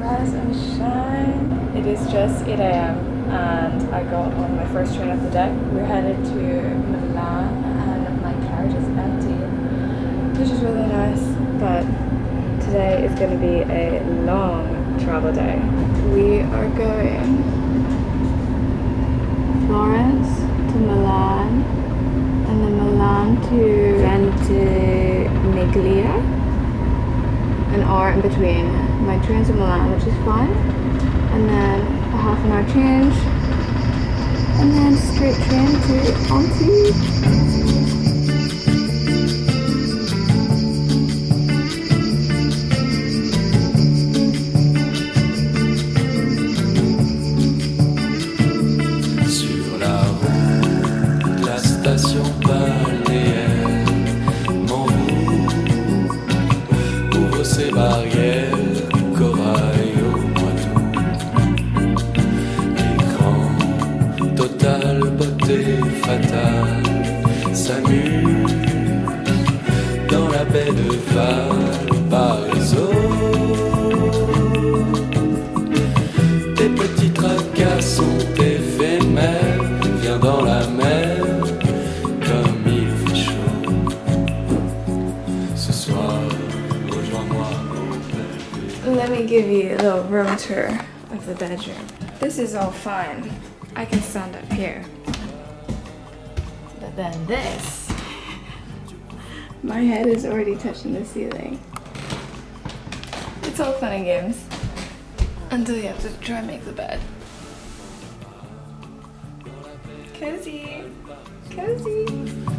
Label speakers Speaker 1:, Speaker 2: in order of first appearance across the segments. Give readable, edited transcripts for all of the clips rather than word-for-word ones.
Speaker 1: Rise and shine. It is just 8 a.m. and I got on my first train of the day. We're headed to Milan and my carriage is empty, which is really nice, but today is going to be a long travel day. We are going Florence to Milan and then Milan to Ventimiglia, an hour in between my trains in Milan, which is fun, and then a half an hour change, and then straight train to Antibes. Let me give you a little room tour of the bedroom. This is all fine. I can stand up here. But then this, my head is already touching the ceiling. It's all fun and games until you have to try and make the bed. Cozy, cozy.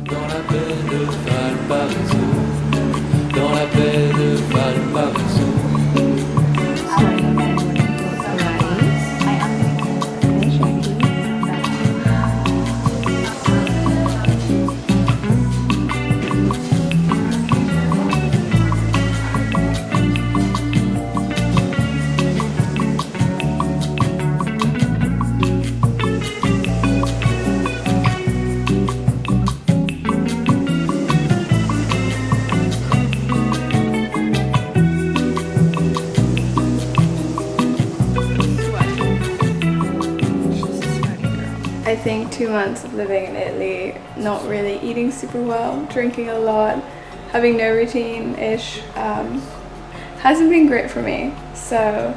Speaker 1: Dans la baie de Valparaiso, dans la baie de Valparaiso. I think 2 months of living in Italy, not really eating super well, drinking a lot, having no routine-ish, hasn't been great for me. So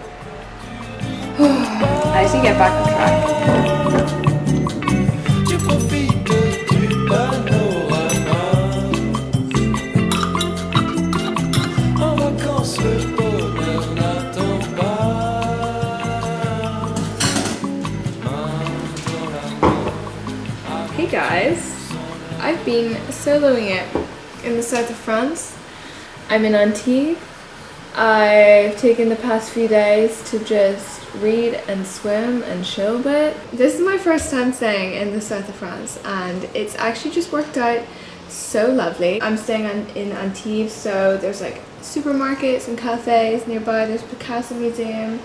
Speaker 1: I need to get back on track. Hey guys, I've been soloing it in the south of France. I'm in Antibes. I've taken the past few days to just read and swim and chill a bit. This is my first time staying in the south of France and it's actually just worked out so lovely. I'm staying in Antibes, so there's like supermarkets and cafes nearby. There's Picasso Museum.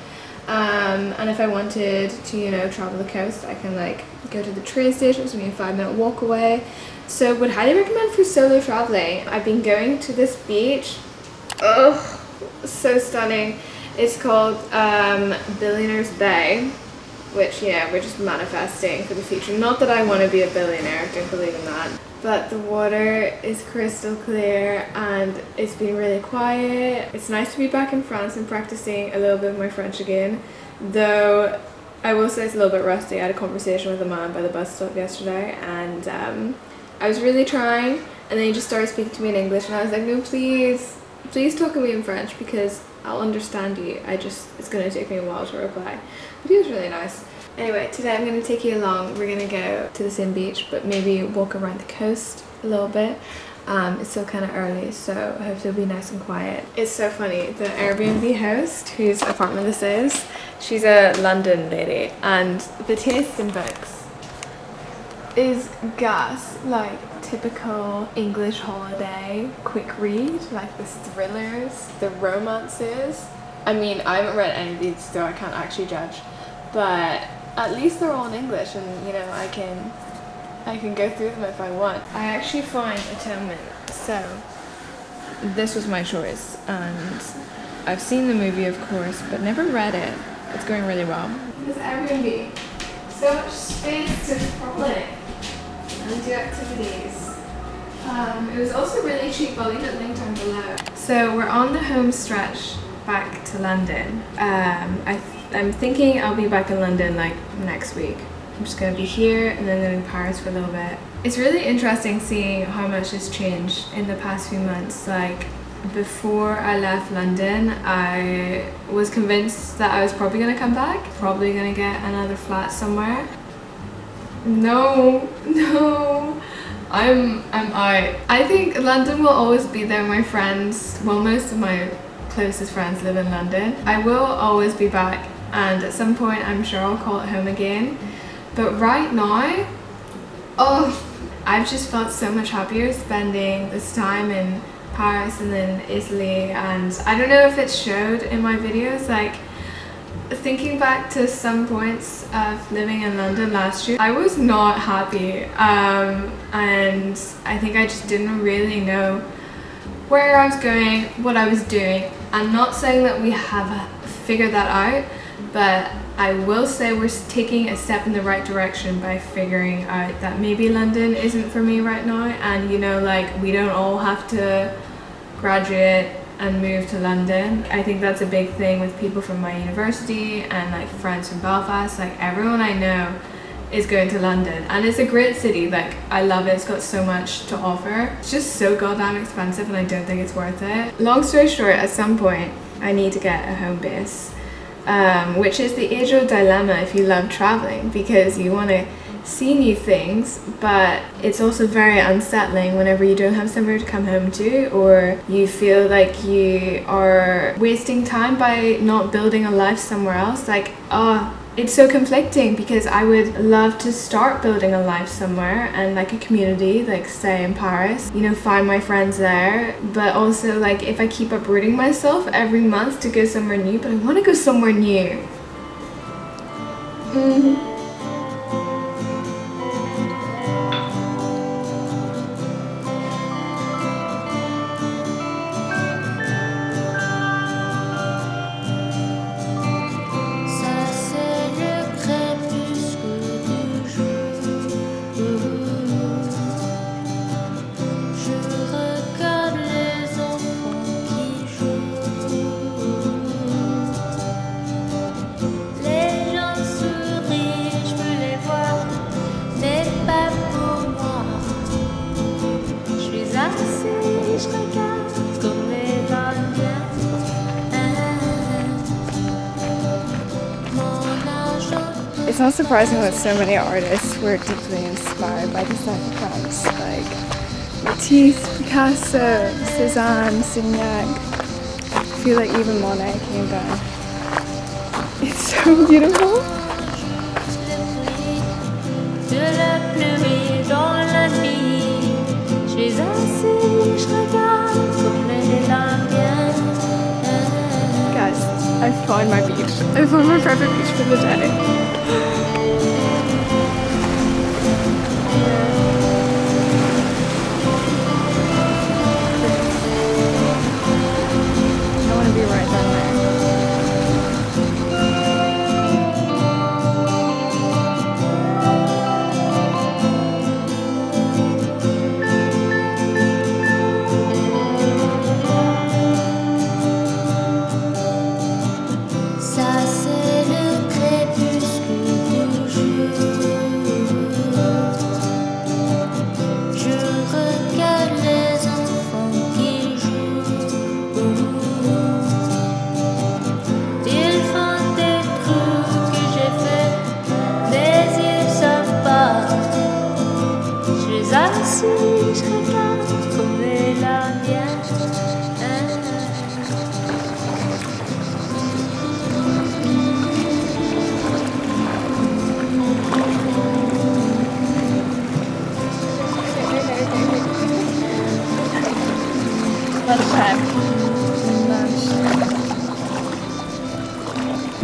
Speaker 1: And if I wanted to, you know, travel the coast, I can like go to the train station. It's only a 5-minute walk away. So would highly recommend for solo traveling. I've been going to this beach. Oh, so stunning. It's called Billionaire's Bay, which, you know, we're just manifesting for the future. Not that I want to be a billionaire, don't believe in that. But the water is crystal clear and it's been really quiet. It's nice to be back in France and practicing a little bit of my French again. Though I will say it's a little bit rusty. I had a conversation with a man by the bus stop yesterday and I was really trying, and then he just started speaking to me in English and I was like, no, please talk to me in French because I'll understand you. It's going to take me a while to reply. But he was really nice. Anyway, today I'm going to take you along. We're going to go to the same beach, but maybe walk around the coast a little bit. It's still kind of early, so I hope it'll be nice and quiet. It's so funny. The Airbnb host, whose apartment this is, she's a London lady, and the taste in books is gas, like typical English holiday quick read, like the thrillers, the romances. I mean, I haven't read any of these, so I can't actually judge, but at least they're all in English, and you know, I can go through them if I want. I actually find Atonement, so this was my choice, and I've seen the movie, of course, but never read it. It's going really well. This Airbnb. So much space to frolic and do activities. It was also really cheap. I'll leave it linked down below. So we're on the home stretch back to London. I'm thinking I'll be back in London like next week. I'm just gonna be here and then in Paris for a little bit. It's really interesting seeing how much has changed in the past few months. Like before I left London, I was convinced that I was probably gonna come back, probably gonna get another flat somewhere. No, I'm out. I think London will always be there. My friends, well, most of my closest friends live in London. I will always be back, and at some point I'm sure I'll call it home again. But right now, oh, I've just felt so much happier spending this time in Paris and then Italy, and I don't know if it showed in my videos, like thinking back to some points of living in London last year, I was not happy, and I think I just didn't really know where I was going, what I was doing. I'm not saying that we have figured that out, but I will say we're taking a step in the right direction by figuring out that maybe London isn't for me right now, and you know, like, we don't all have to graduate and move to London. I think that's a big thing with people from my university and like friends from Belfast. Like everyone I know is going to London, and it's a great city. Like I love it. It's got so much to offer. It's just so goddamn expensive, and I don't think it's worth it. Long story short, at some point I need to get a home base, which is the age-old dilemma if you love traveling, because you want to see new things, but it's also very unsettling whenever you don't have somewhere to come home to, or you feel like you are wasting time by not building a life somewhere else. Like, oh, it's so conflicting, because I would love to start building a life somewhere and like a community, like say in Paris, you know, find my friends there, but also like if I keep uprooting myself every month to go somewhere new, but I want to go somewhere new. It's not surprising that so many artists were deeply inspired by the south of France, like Matisse, Picasso, Cézanne, Signac. I feel like even Monet came down. It's so beautiful. Guys, I found my beach. I found my perfect beach for the day. I want to be right down there.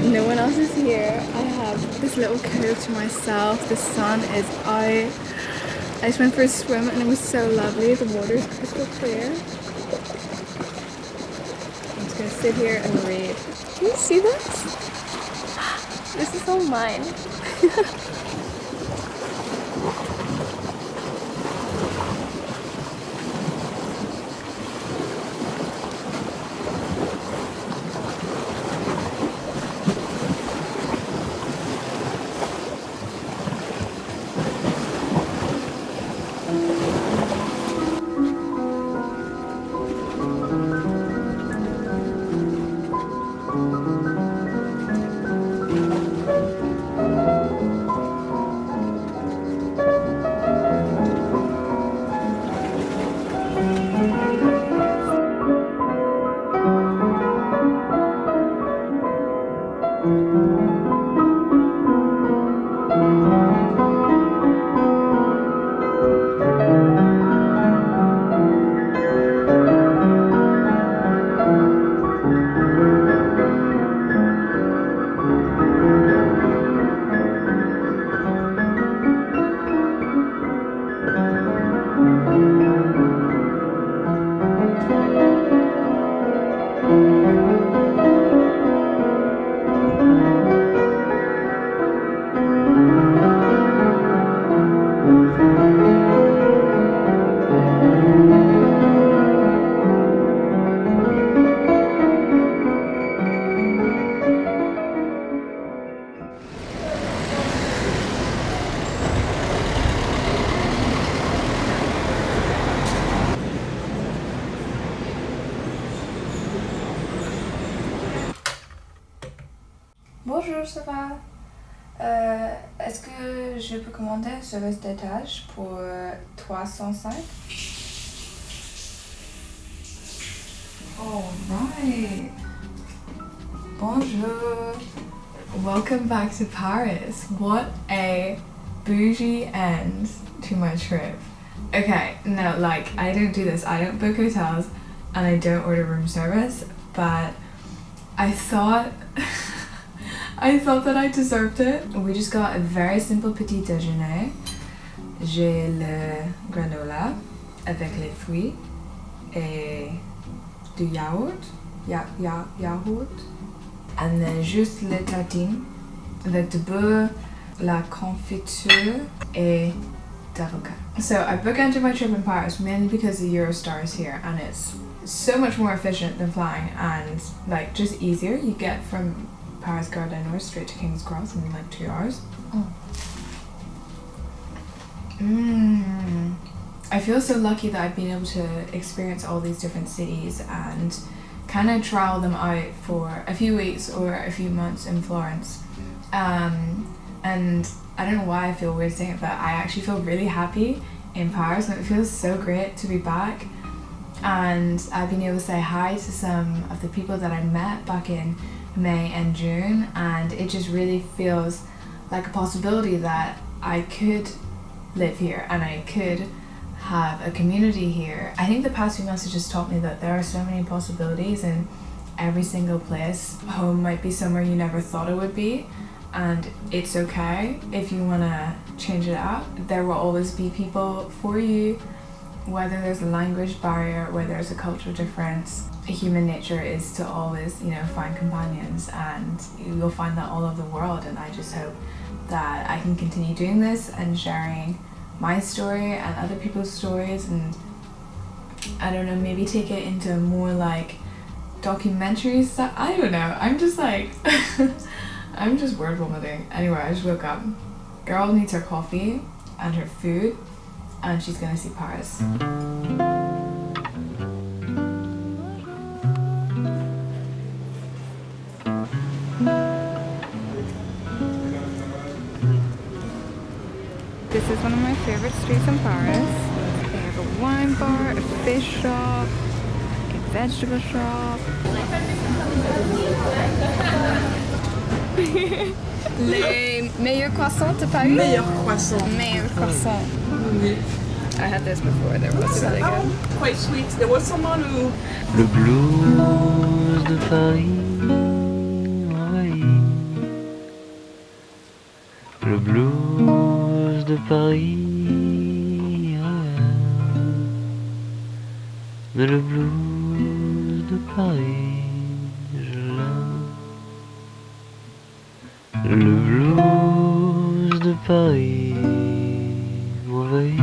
Speaker 1: No one else is here. I have this little cove to myself. The sun is out. I just went for a swim and it was so lovely. The water is crystal clear. I'm just gonna sit here and read. Can you see this? This is all mine. Bonjour, ça va? Est-ce que je peux commander sur cet étage pour 305? Alright. Bonjour. Welcome back to Paris. What a bougie end to my trip. Okay, no, like, I don't do this. I don't book hotels and I don't order room service, but I thought I thought that I deserved it. We just got a very simple petit déjeuner. J'ai le granola avec les fruits et du yaourt. Yaourt. And then juste les tartines avec du beurre, la confiture et d'avocat. So I bookended my trip in Paris mainly because the Eurostar is here and it's so much more efficient than flying and like just easier. You get from Paris Gare du Nord straight to King's Cross in like 2 hours. I feel so lucky that I've been able to experience all these different cities and kind of trial them out for a few weeks or a few months in Florence. And I don't know why I feel weird saying it, but I actually feel really happy in Paris and it feels so great to be back. And I've been able to say hi to some of the people that I met back in May and June, and it just really feels like a possibility that I could live here and I could have a community here. I think the past few months have just taught me that there are so many possibilities in every single place. Home might be somewhere you never thought it would be, and it's okay if you want to change it up. There will always be people for you, whether there's a language barrier, whether there's a cultural difference. Human nature is to always, you know, find companions, and you'll find that all over the world. And I just hope that I can continue doing this and sharing my story and other people's stories, and I don't know, maybe take it into more like documentary stuff. I don't know, I'm just like I'm just word vomiting. Anyway, I just woke up. Girl needs her coffee and her food and she's gonna see Paris. This is one of my favorite streets in Paris. They have a wine bar, a fish shop, a vegetable shop. Les meilleurs croissants, t'as pas eu?
Speaker 2: Meilleur croissant.
Speaker 1: Meilleur croissant.
Speaker 2: Oui.
Speaker 1: I had this before, they were also really good.
Speaker 2: Quite sweet. There was someone who...
Speaker 3: Le blues de Paris envahit. Le blues de Paris revient. Mais le blues de Paris Le blues de Paris m'envahit.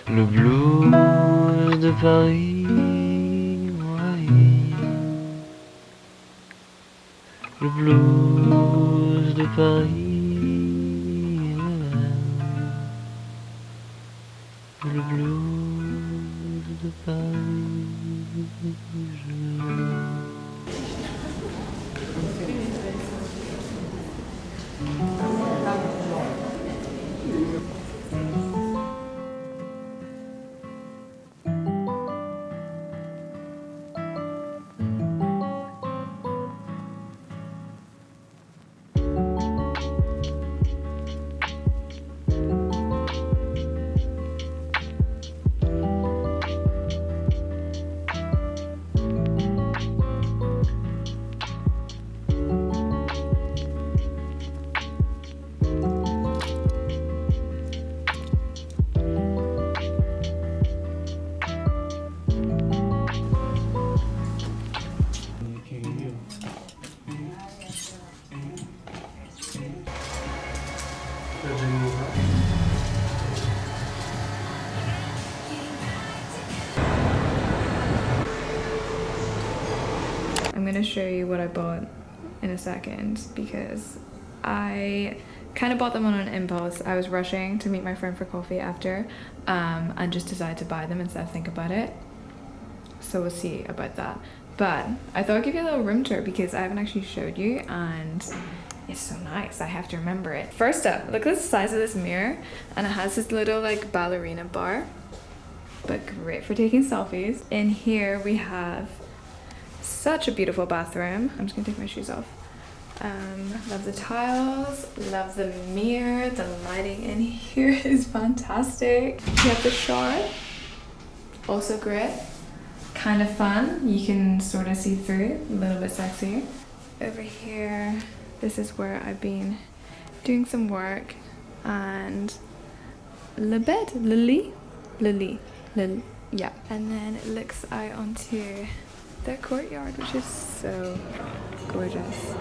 Speaker 3: Le blues de Paris m'envahit. Le blues de Paris. Le blues de Paris.
Speaker 1: I'm gonna show you what I bought in a second because I kind of bought them on an impulse. I was rushing to meet my friend for coffee after and just decided to buy them instead of think about it. So we'll see about that. But I thought I'd give you a little room tour because I haven't actually showed you and it's so nice. I have to remember it. First up, look at the size of this mirror and it has this little like ballerina bar, but great for taking selfies. In here we have such a beautiful bathroom. I'm just gonna take my shoes off. Love the tiles, love the mirror, the lighting in here is fantastic. You have the shower, also great. Kind of fun, you can sort of see through, a little bit sexy. Over here, this is where I've been doing some work and le bed, lily, yeah. And then it looks out onto the courtyard, which is so gorgeous.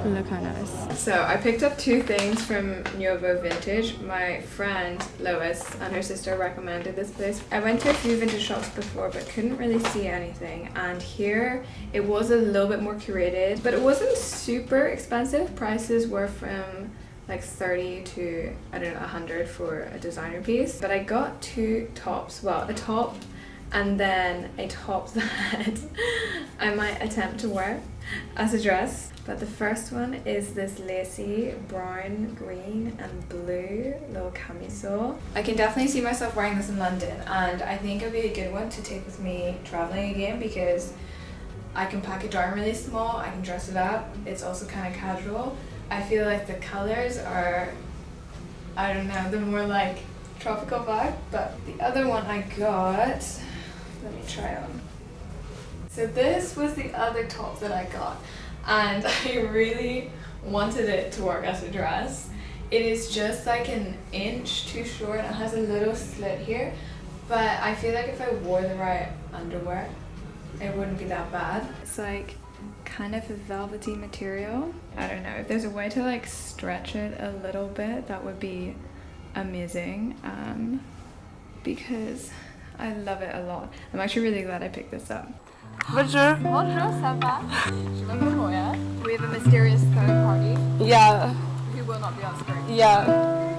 Speaker 1: Look how nice. So I picked up two things from Nuovo Vintage. My friend Lois and her sister recommended this place. I went to a few vintage shops before but couldn't really see anything, and here it was a little bit more curated, but it wasn't super expensive. Prices were from like 30 to I don't know 100 for a designer piece, but I got two tops. Well, a top and then a top that I might attempt to wear as a dress. But the first one is this lacy brown, green and blue little camisole. I can definitely see myself wearing this in London, and I think it'll be a good one to take with me traveling again because I can pack it down really small, I can dress it up, it's also kind of casual. I feel like the colors are, I don't know, they're more like tropical vibe. But the other one I got, let me try on. So this was the other top that I got, and I really wanted it to work as a dress. It is just like an inch too short and it has a little slit here, but I feel like if I wore the right underwear it wouldn't be that bad. It's like kind of a velvety material. I don't know, if there's a way to like stretch it a little bit that would be amazing, because I love it a lot. I'm actually really glad I picked this up.
Speaker 4: Bonjour.
Speaker 1: Bonjour, ça va? Je m'appelle Moya. We have a mysterious third party
Speaker 4: Yeah.
Speaker 1: who will not be on screen.
Speaker 4: Yeah.